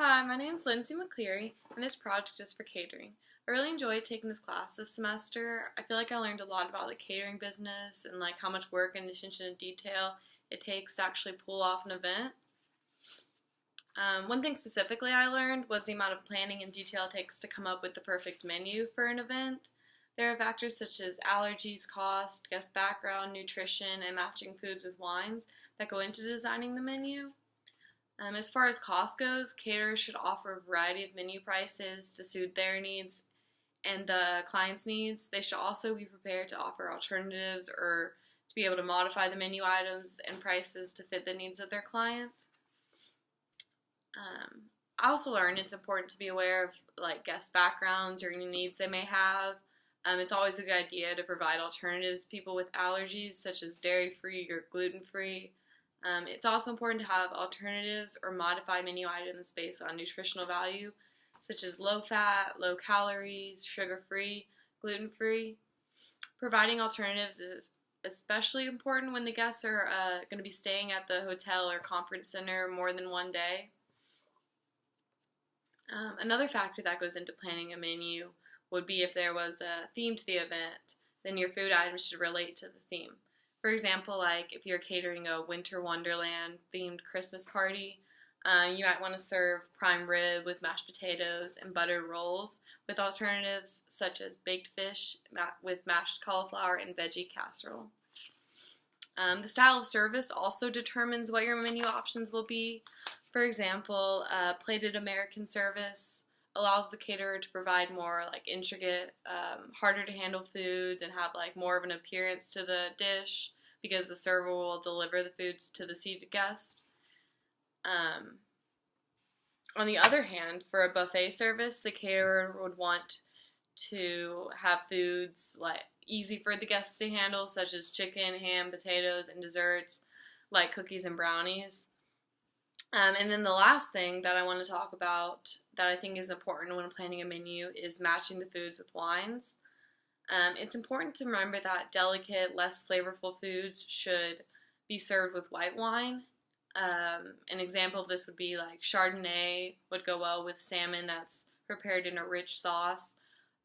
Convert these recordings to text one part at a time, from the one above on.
Hi, my name is Lindsay McCleary, and this project is for catering. I really enjoyed taking this class this semester. I feel like I learned a lot about the catering business and how much work and attention to detail it takes to actually pull off an event. One thing specifically I learned was the amount of planning and detail it takes to come up with the perfect menu for an event. There are factors such as allergies, cost, guest background, nutrition, and matching foods with wines that go into designing the menu. As far as cost goes, caterers should offer a variety of menu prices to suit their needs and the client's needs. They should also be prepared to offer alternatives or to be able to modify the menu items and prices to fit the needs of their client. I also learned it's important to be aware of guest backgrounds or any needs they may have. It's always a good idea to provide alternatives to people with allergies such as dairy-free or gluten-free. It's also important to have alternatives or modify menu items based on nutritional value, such as low fat, low calories, sugar-free, gluten-free. Providing alternatives is especially important when the guests are going to be staying at the hotel or conference center more than one day. Another factor that goes into planning a menu would be if there was a theme to the event, then your food items should relate to the theme. For example, if you're catering a Winter Wonderland themed Christmas party, you might want to serve prime rib with mashed potatoes and buttered rolls with alternatives such as baked fish with mashed cauliflower and veggie casserole. The style of service also determines what your menu options will be. For example, plated American service allows the caterer to provide more intricate, harder to handle foods and have more of an appearance to the dish because the server will deliver the foods to the seated guest. On the other hand, for a buffet service, the caterer would want to have foods easy for the guests to handle, such as chicken, ham, potatoes, and desserts like cookies and brownies. And then the last thing that I want to talk about that I think is important when planning a menu is matching the foods with wines. It's important to remember that delicate, less flavorful foods should be served with white wine. An example of this would be Chardonnay would go well with salmon that's prepared in a rich sauce.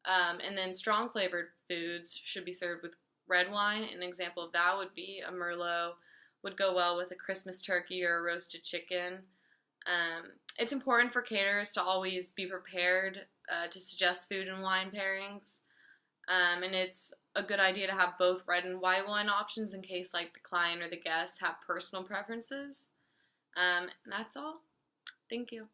And then strong flavored foods should be served with red wine. An example of that would be a Merlot would go well with a Christmas turkey or a roasted chicken. It's important for caterers to always be prepared to suggest food and wine pairings. And it's a good idea to have both red and white wine options in case the client or the guests have personal preferences. And that's all. Thank you.